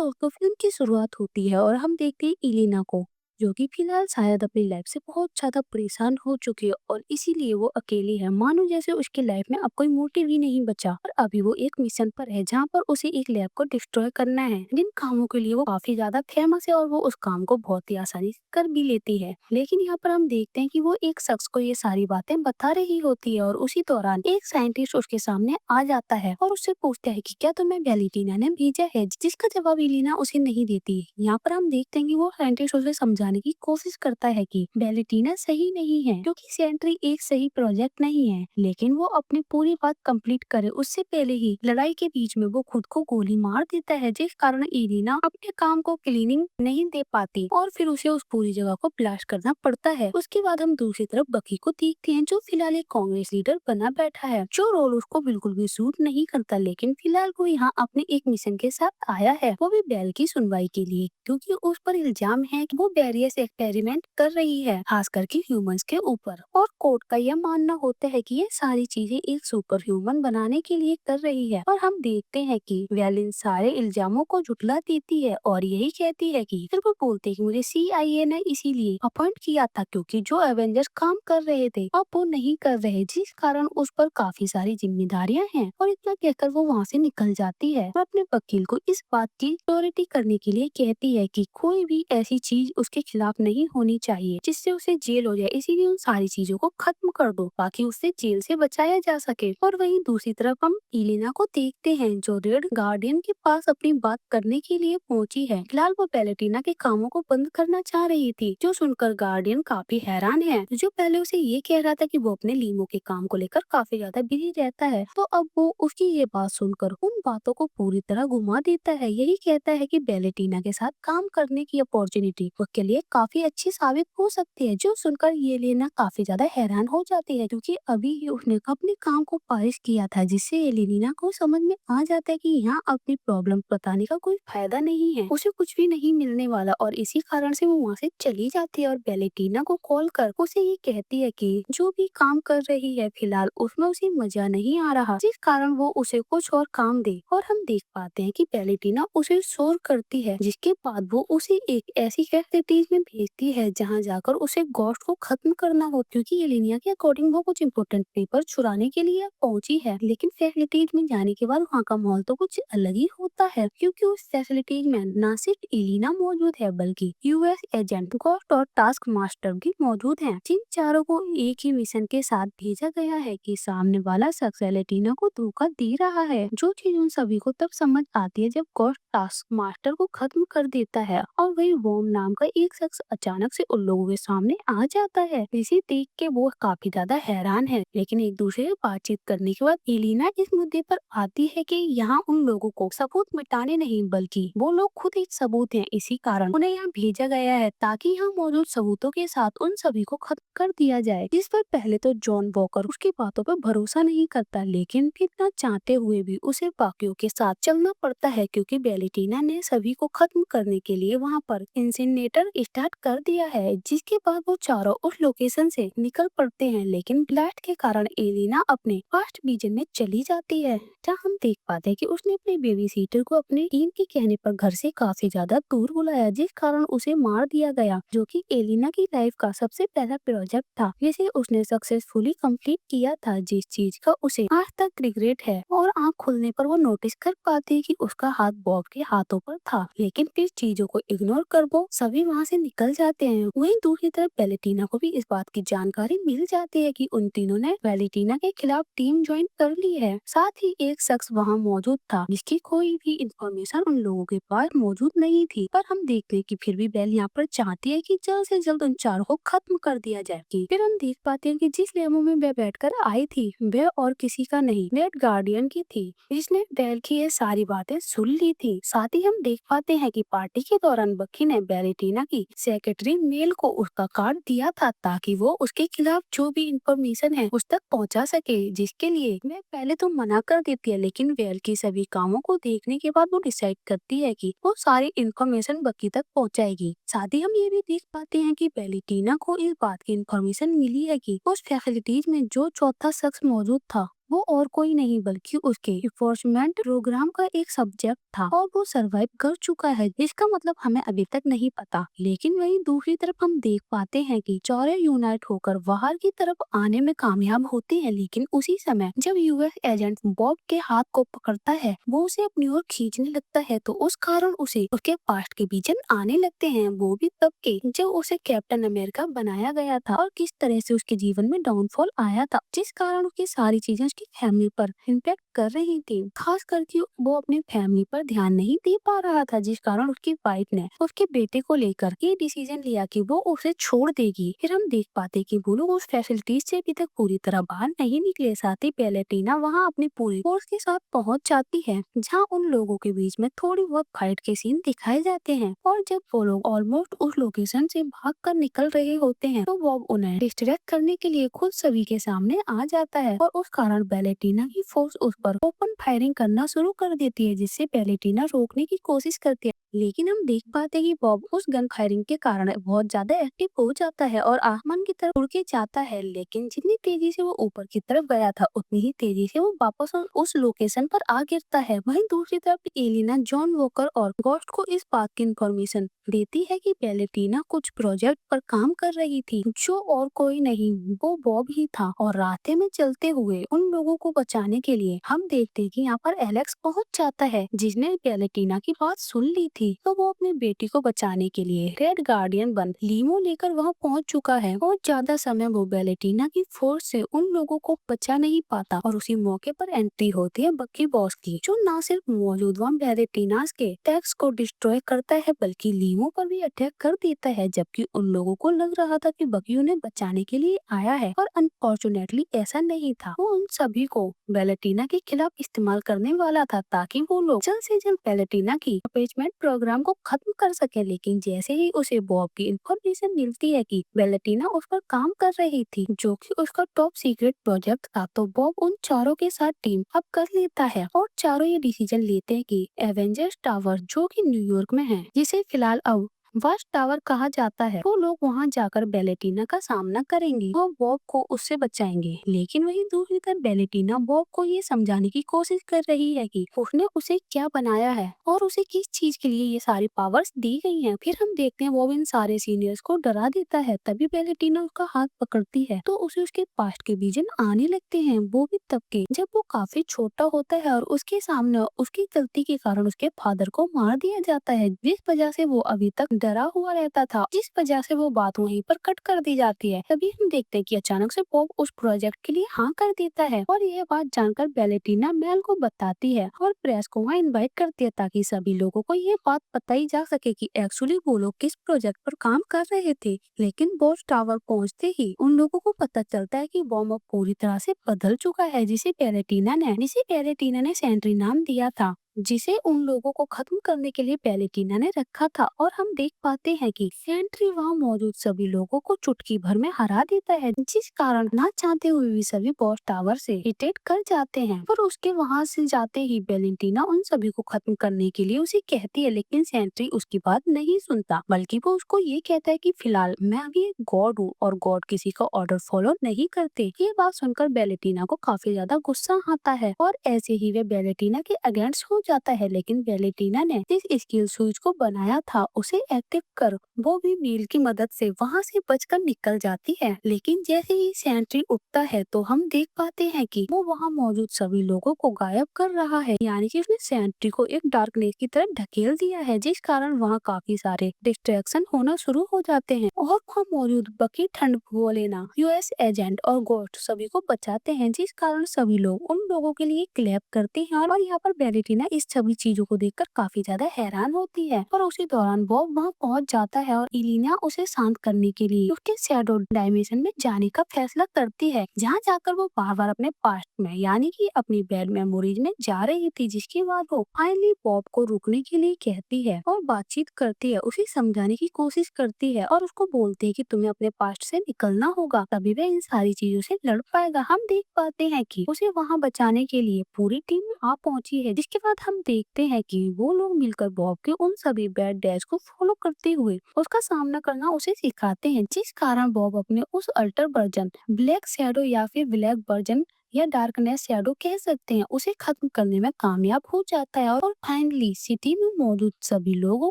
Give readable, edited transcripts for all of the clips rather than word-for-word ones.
दोस्तों फिल्म की शुरुआत होती है और हम देखते हैं इलिना को, जो कि फिलहाल शायद अपनी लाइफ से बहुत ज्यादा परेशान हो चुकी है और इसीलिए वो अकेली है। मानो जैसे उसकी लाइफ में अब कोई मोटिव ही नहीं बचा और अभी वो एक मिशन पर है जहाँ पर उसे एक लैब को डिस्ट्रॉय करना है, जिन कामों के लिए वो काफी ज्यादा फेमस है और वो उस काम को बहुत ही आसानी से कर भी लेती है। लेकिन यहाँ पर हम देखते हैं कि वो एक शख्स को ये सारी बातें बता रही होती है और उसी दौरान एक साइंटिस्ट उसके सामने आ जाता है और उससे पूछता है कि क्या तुम्हें वैलेंटीना ने भेजा है, जिसका जवाब इलिना उसे नहीं देती। यहाँ पर हम देखते हैं कि वो साइंटिस्ट उसे समझाने की कोशिश करता है कि वैलेंटीना सही नहीं है क्योंकि सेंट्री एक सही प्रोजेक्ट नहीं है, लेकिन वो अपनी पूरी बात कंप्लीट करे उससे पहले ही लड़ाई के बीच में वो खुद को गोली मार देता है, जिस कारण इलिना अपने काम को क्लीनिंग नहीं दे पाती और फिर उसे उस पूरी जगह को ब्लास्ट करना पड़ता है। उसके बाद हम दूसरी तरफ बकी को देखते हैं, जो फिलहाल एक कांग्रेस लीडर बना बैठा है, जो रोल उसको बिल्कुल भी सूट नहीं करता, लेकिन फिलहाल वो यहाँ अपने एक मिशन के साथ आया है, वो भी बेल की सुनवाई के लिए, क्योंकि उस पर इल्जाम है कि वो बैरियस एक्सपेरिमेंट कर रही है, खास करके ह्यूमंस के ऊपर। और कोर्ट का यह मानना होता है कि ये सारी चीजें एक सुपर ह्यूमन बनाने के लिए कर रही है। और हम देखते हैं कि बेल इन सारे इल्जामों को झुठला देती है और यही कहती है कि फिर वो बोलते हैं कि मुझे CIA ने इसीलिए अपॉइंट किया था क्योंकि जो एवेंजर्स काम कर रहे थे अब वो नहीं कर रहे, जिस कारण उस पर काफी सारी जिम्मेदारियां हैं। और इतना कहकर वो वहाँ से निकल जाती है और अपने वकील को इस बात की श्योरिटी करने के लिए कहती है कि कोई भी ऐसी चीज उसके खिलाफ नहीं होनी चाहिए जिससे उसे जेल हो जाए, इसीलिए उन सारी चीजों को खत्म कर दो ताकि उसे जेल से बचाया जा सके। और वहीं दूसरी तरफ हम इलिना को देखते हैं, जो रेड गार्डियन के पास अपनी बात करने के लिए पहुंची है। फिलहाल वो वैलेंटीना के कामों को बंद करना चाह रही थी, जो सुनकर गार्डियन काफी हैरान है, जो पहले उसे ये कह रहा था कि वो अपने लीमो के काम को लेकर काफी ज्यादा बिजी रहता है, तो अब वो उसकी ये बात सुनकर उन बातों को पूरी तरह घुमा देता है। यही कहता है कि वैलेंटीना के साथ काम करने की अपॉर्चुनिटी उसके लिए काफी अच्छी साबित हो सकती है, जो सुनकर ये लेना काफी ज्यादा हैरान हो जाती है, क्योंकि अभी ही उसने अपने काम को पारिश किया था, जिससे एलिना को समझ में आ जाता है कि यहाँ अपनी प्रॉब्लम बताने का कोई फायदा नहीं है, उसे कुछ भी नहीं मिलने वाला। और इसी कारण से वो वहाँ से चली जाती है और वैलेंटीना को कॉल कर उसे ये कहती है कि जो भी काम कर रही है फिलहाल उसमें उसे मजा नहीं आ रहा, जिस कारण वो उसे कुछ और काम दे। और हम देख पाते हैं कि वैलेंटीना उसे शोर करती है, जिसके बाद वो उसे एक ऐसी फैसिलिटीज में भेजती है जहाँ जाकर उसे घोस्ट को खत्म करना हो, क्योंकि एलिना के अकॉर्डिंग वो कुछ इंपोर्टेंट पेपर चुराने के लिए पहुंची है। लेकिन फैसिलिटीज में जाने के बाद वहाँ का माहौल तो कुछ अलग ही होता है, क्योंकि उस फैसिलिटीज में न सिर्फ एलिना मौजूद है बल्कि US एजेंट घोस्ट और टास्क मास्टर भी मौजूद हैं, जिन चारों को एक ही मिशन के साथ भेजा गया है कि सामने वाला शख्स वैलेंटीना को धोखा दे रहा है। जो चीज उन सभी को तब समझ आती है जब घोस्ट टास्क मास्टर को खत्म कर देता है और वही वोम नाम का एक शख्स अचानक से उन लोगों के सामने आ जाता है। इसे देख के वो काफी ज्यादा हैरान है, लेकिन एक दूसरे से बातचीत करने के बाद एलिना इस मुद्दे पर आती है कि यहाँ उन लोगों को सबूत मिटाने नहीं बल्कि वो लोग खुद एक सबूत हैं, इसी कारण उन्हें यहाँ भेजा गया है ताकि यहाँ मौजूद सबूतों के साथ उन सभी को खत्म कर दिया जाए। जिस पर पहले तो जॉन वॉकर उसकी बातों पर भरोसा नहीं करता, लेकिन फिर न चाहते हुए भी उसे बाकियों के साथ चलना पड़ता है, क्योंकि वैलेंटीना ने सभी को खत्म करने के लिए वहाँ पर इंसिनेटर स्टार्ट कर दिया है। जिसके बाद वो चारों उस लोकेशन से निकल पड़ते हैं, लेकिन ब्लास्ट के कारण एलिना अपने फर्स्ट विजन में चली जाती है, जहाँ हम देख पाते हैं कि उसने अपने बेबी सीटर को अपने टीम के कहने पर घर से काफी ज्यादा दूर बुलाया, जिस कारण उसे मार दिया गया, जो कि एलिना की लाइफ का सबसे पहला प्रोजेक्ट था जिसे उसने सक्सेसफुली कंप्लीट किया था, जिस चीज का उसे आज तक रिग्रेट है। और आँख खुलने पर वो नोटिस कर पाती है कि उसका हाथ बॉब के हाथों पर था, लेकिन फिर चीजों को इग्नोर कर वो सभी वहाँ से निकल जाते हैं। वहीं दूसरी तरफ वैलेंटीना को भी इस बात की जानकारी मिल जाती है कि उन तीनों ने वैलेंटीना के खिलाफ टीम ज्वाइन कर ली है। साथ ही एक शख्स वहाँ मौजूद था जिसकी कोई भी इंफॉर्मेशन उन लोगों के पास मौजूद नहीं थी, पर हम देखते हैं कि फिर भी बेल यहाँ पर चाहती है कि जल्द से जल्द उन चारों को खत्म कर दिया जाए। फिर हम देख पाते हैं कि जिस लेमो में वह बैठकर आई थी वह और किसी का नहीं, रेड गार्डियन की थी, जिसने बेल की ये सारी बातें सुन ली थी। साथ ही हम देख पाते हैं कि पार्टी के दौरान बक्की ने वैलेंटीना की सेक्रेटरी मेल को उसका कार्ड दिया था ताकि वो उसके खिलाफ जो भी इंफॉर्मेशन है उस तक पहुंचा सके, जिसके लिए वह पहले तो मना कर देती है, लेकिन बेल की सभी कामों को देखने के बाद वो डिसाइड करती है कि वो सारी इंफॉर्मेशन बक्की तक पहुंचाएगी। साथ ही हम ये भी देख पाते हैं कि वैलेंटीना को इस बात की इंफॉर्मेशन मिली है कि उस फैसिलिटीज में जो चौथा शख्स मौजूद था वो और कोई नहीं बल्कि उसके इन्फोर्समेंट प्रोग्राम का एक सब्जेक्ट था और वो सरवाइव कर चुका है। इसका मतलब हमें अभी तक नहीं पता। लेकिन वहीं दूसरी तरफ हम देख पाते हैं कि चौरे यूनाइट होकर बाहर की तरफ आने में कामयाब होते हैं, लेकिन उसी समय जब यूएस एजेंट बॉब के हाथ को पकड़ता है, वो उसे अपनी ओर खींचने लगता है, तो उस कारण उसे उसके पास्ट के विजन आने लगते हैं। वो भी तब के जब उसे कैप्टन अमेरिका बनाया गया था और किस तरह से उसके जीवन में डाउनफॉल आया था, जिस कारण उसकी सारी चीजें उसकी फैमिली पर इम्पैक्ट कर रही थी। खास करके वो अपनी फैमिली पर ध्यान नहीं दे पा रहा था, जिस कारण उसकी वाइफ ने उसके बेटे को लेकर ये डिसीजन लिया कि वो उसे छोड़ देगी। फिर हम देख पाते कि वो लोग उस फैसिलिटीज से अभी तक पूरी तरह बाहर नहीं निकले। साथ ही पैलेटिना वहाँ अपनी पूरी फोर्स के साथ पहुँच जाती है, जहाँ उन लोगों के बीच में थोड़ी बहुत फाइट के सीन दिखाए जाते हैं। और जब वो लोग ऑलमोस्ट उस लोकेशन से भाग कर निकल रहे होते हैं, तो बॉब उन्हें डिस्ट्रैक्ट करने के लिए खुद सभी के सामने आ जाता है और उस कारण पैलेटिना की फोर्स उस पर ओपन फायरिंग करना शुरू कर देती है, जिससे पैलेटिना रोकने की कोशिश करती है। लेकिन हम देख पाते हैं कि बॉब उस गन फायरिंग के कारण बहुत ज्यादा एक्टिव हो जाता है और आसमान की तरफ उड़ के जाता है। लेकिन जितनी तेजी से वो ऊपर की तरफ गया था, उतनी ही तेजी से वो वापस उस लोकेशन पर आ गिरता है। वहीं दूसरी तरफ एलिना जॉन वॉकर और गोस्ट को इस बात की इंफॉर्मेशन देती है कि पैलेटिना कुछ प्रोजेक्ट पर काम कर रही थी, जो और कोई नहीं वो बॉब ही था। और रास्ते में चलते हुए उन लोगों को बचाने के लिए हम देखते हैं कि यहाँ पर एलेक्स पहुंच जाता है, जिसने पैलेटिना की बात सुन ली थी। तो वो अपने बेटी को बचाने के लिए रेड गार्डियन बन लीमो लेकर वहाँ पहुंच चुका है और ज्यादा समय वो पैलेटिना की फोर्स से उन लोगों को बचा नहीं पाता। और उसी मौके पर एंट्री होती है बकी बॉस की, जो न सिर्फ मौजूदा पैलेटिना के टैक्स को डिस्ट्रॉय करता है, बल्कि लीमो पर भी अटैक कर देता है। जबकि उन लोगों को लग रहा था कि बकी उन्हें बचाने के लिए आया है, और अनफॉर्चुनेटली ऐसा नहीं था। वो उन सभी को पैलेटिना के खिलाफ इस्तेमाल करने वाला था, ताकि वो लोग जल्द से जल्द पैलेटिना की अपीचमेंट प्रोग्राम को खत्म कर सके। लेकिन जैसे ही उसे बॉब की इंफॉर्मेशन मिलती है कि पैलेटिना उस पर काम कर रही थी, जो कि उसका टॉप सीक्रेट प्रोजेक्ट था, तो बॉब उन चारों के साथ टीम अप कर लेता है और चारों ये डिसीजन लेते हैं कि एवेंजर्स टावर, जो कि न्यूयॉर्क में है, जिसे फिलहाल अब वाच टावर कहा जाता है, वो लोग वहां जाकर पैलेटिना का सामना करेंगे और बॉब को उससे बचाएंगे। लेकिन वहीं दूसरी तरफ पैलेटिना बॉब को ये समझाने की कोशिश कर रही है कि उसने उसे क्या बनाया है और उसे किस चीज के लिए ये सारी पावर्स दी गई हैं। फिर हम देखते हैं बॉब इन सारे सीनियर्स को डरा देता है। तभी पैलेटिना उसका हाथ पकड़ती है, तो उसे उसके पास्ट के विजन आने लगते हैं। वो भी तब के जब वो काफी छोटा होता है और उसके सामने उसकी गलती के कारण उसके फादर को मार दिया जाता है, जिस वजह से वो अभी तक डरा हुआ रहता था, जिस वजह से वो बात वहीं पर कट कर दी जाती है। तभी हम देखते हैं कि अचानक से बॉब उस प्रोजेक्ट के लिए हाँ कर देता है और यह बात जानकर पैलेटिना मेल को बताती है और प्रेस को वहाँ इनवाइट करती है, ताकि सभी लोगों को ये बात पता ही जा सके कि एक्चुअली वो लोग किस प्रोजेक्ट पर काम कर रहे थे। लेकिन बॉस टावर पहुँचते ही उन लोगों को पता चलता है कि बॉम्ब अब पूरी तरह से बदल चुका है, जिसे पैलेटिना ने सेंट्री नाम दिया था, जिसे उन लोगों को खत्म करने के लिए पैलेटिना ने रखा था। और हम देख पाते हैं कि सेंट्री वहाँ मौजूद सभी लोगों को चुटकी भर में हरा देता है, जिस कारण ना चाहते हुए भी सभी बॉस टावर से रिटेट कर जाते हैं। पर उसके वहाँ से जाते ही पैलेटिना उन सभी को खत्म करने के लिए उसे कहती है, लेकिन सेंट्री उसकी बात नहीं सुनता, बल्कि वो उसको ये कहता है कि फिलहाल मैं अभी एक गॉड हूँ और गॉड किसी का ऑर्डर फॉलो नहीं करते। ये बात सुनकर पैलेटिना को काफी ज्यादा गुस्सा आता है और ऐसे ही वे पैलेटिना के अगेंस्ट हो जाता है। लेकिन पैलेटिना ने जिस स्किल स्विच को बनाया था उसे एक्टिव कर वो भी मील की मदद से वहाँ से बचकर निकल जाती है। लेकिन जैसे ही सेंट्री उठता है, तो हम देख पाते हैं कि वो वहाँ मौजूद सभी लोगों को गायब कर रहा है, यानी कि उसने सेंट्री को एक डार्कनेस की तरफ ढकेल दिया है, जिस कारण वहाँ काफी सारे डिस्ट्रैक्शन होना शुरू हो जाते हैं। और वहाँ मौजूद बकी, ठंड बोलेना, यूएस एजेंट और गोस्ट सभी को बचाते हैं, जिस कारण सभी लोग उन लोगों के लिए क्लैप करते हैं। और यहाँ पर पैलेटिना इस सभी चीजों को देखकर काफी ज्यादा हैरान होती है। और उसी दौरान बॉब वहाँ पहुंच जाता है और इलिना उसे शांत करने के लिए उसके शैडो डायमेंशन में जाने का फैसला करती है, जहाँ जाकर वो बार बार अपने पास्ट में, यानी कि अपनी बैड मेमोरीज में जा रही थी, जिसके बाद वो फाइनली बॉब को रुकने के लिए कहती है और बातचीत करती है, उसे समझाने की कोशिश करती है और उसको बोलती है कि तुम्हें अपने पास्ट से निकलना होगा, तभी वह इन सारी चीजों से लड़ पाएगा। हम देख पाते हैं कि उसे वहाँ बचाने के लिए पूरी टीम आ पहुंची है, जिसके बाद हम देखते हैं कि वो लोग मिलकर बॉब के उन सभी बैड डैश को फॉलो करते हुए उसका सामना करना उसे सिखाते हैं, जिस कारण बॉब अपने उस अल्टर वर्जन ब्लैक शैडो या फिर ब्लैक वर्जन या डार्कनेस शैडो कह सकते हैं, उसे खत्म करने में कामयाब हो जाता है और फाइनली सिटी में मौजूद सभी लोगों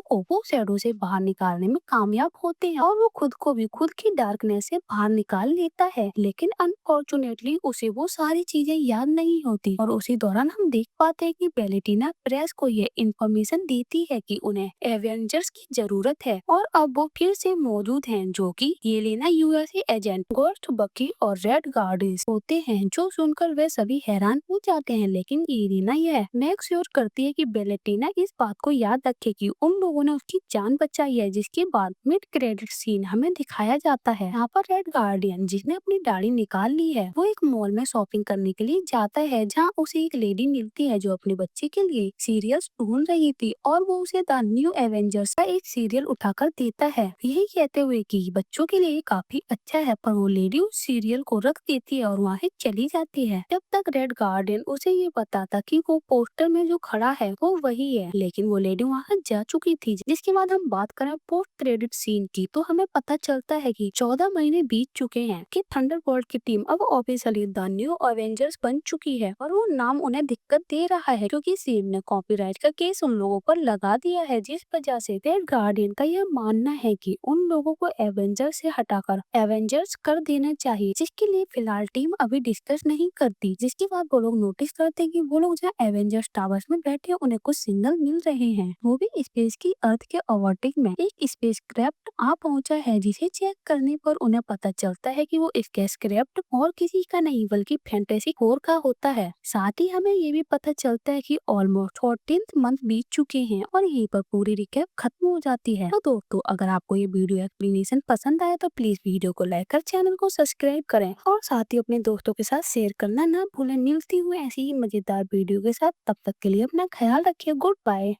को वो शैडो से बाहर निकालने में कामयाब होते हैं और वो खुद को भी खुद की डार्कनेस से बाहर निकाल लेता है। लेकिन अनफॉर्चुनेटली उसे वो सारी चीजें याद नहीं होती और उसी दौरान हम देख पाते हैं कि बेलेटिना प्रेस को ये इंफॉर्मेशन देती है कि उन्हें एवेंजर्स की जरूरत है और अब वो फिर से मौजूद हैं, जो कि येलेना यूएसए एजेंट, गोस्ट, बकी और रेड गार्डियंस होते हैं। जो सुनकर वे सभी हैरान हो जाते हैं, लेकिन येलेना यह मेक श्योर करती है कि बेलेटिना इस बात को याद रखे कि उन लोगों ने उसकी जान बचाई है। जिसके बाद मिड क्रेडिट सीन हमें दिखाया जाता है। यहाँ पर रेड गार्डियन, जिसने अपनी दाढ़ी निकाल ली है, वो एक मॉल में शॉपिंग करने के लिए जाता है, जहाँ उसे एक लेडी मिलती है जो अपने बच्चे के लिए सीरियल्स ढूंढ रही थी और वो उसे द न्यू एवेंजर्स का एक सीरियल उठाकर देता है, यही कहते हुए कि बच्चों के लिए काफी अच्छा है। पर वो लेडी उस सीरियल को रख देती है और वहाँ से चली जाती है। जब तक रेड गार्डियन उसे ये बताता कि वो पोस्टर में जो खड़ा है वो वही है, लेकिन वो लेडी वहाँ जा चुकी थी। जिसके बाद हम बात करें पोस्ट क्रेडिट सीन की, तो हमें पता चलता है कि 14 महीने बीत चुके हैं कि थंडरबोल्ट की टीम अब ऑफिशियली द न्यू एवेंजर्स बन चुकी है और वो नाम उन्हें दिक्कत दे रहा है क्योंकि सीम ने कॉपीराइट का केस उन लोगों पर लगा दिया है। जिस वजह से रेड गार्डियन का यह मानना है कि उन लोगों को एवेंजर्स से हटाकर एवेंजर्स कर देना चाहिए, जिसके लिए फिलहाल टीम अभी डिस्कस नहीं करती। जिसके बाद वो लोग नोटिस करते हैं कि वो लोग जहाँ एवेंजर्स टावर्स में बैठे हैं, उन्हें कुछ सिग्नल मिल रहे हैं, वो भी स्पेस की अर्थ के ओवरटेक में एक स्पेस क्राफ्ट आ पहुंचा है। जिसे चेक करने पर उन्हें पता चलता है कि वो स्पेस क्राफ्ट और किसी का नहीं बल्कि फैंटेसी कोर का होता है। साथ ही हमें ये भी पता चलता है कि ऑलमोस्ट 14th मंथ बीत चुके हैं और यहीं पर पूरी रिकैप खत्म हो जाती है। तो दोस्तों, अगर आपको ये वीडियो एक्सप्लेनेशन पसंद आया तो प्लीज वीडियो को लाइक कर चैनल को सब्सक्राइब करें और साथ ही अपने दोस्तों के साथ शेयर करना ना भूलें। मिलती हूँ ऐसी ही मजेदार वीडियो के साथ, तब तक के लिए अपना ख्याल रखिए। Good bye.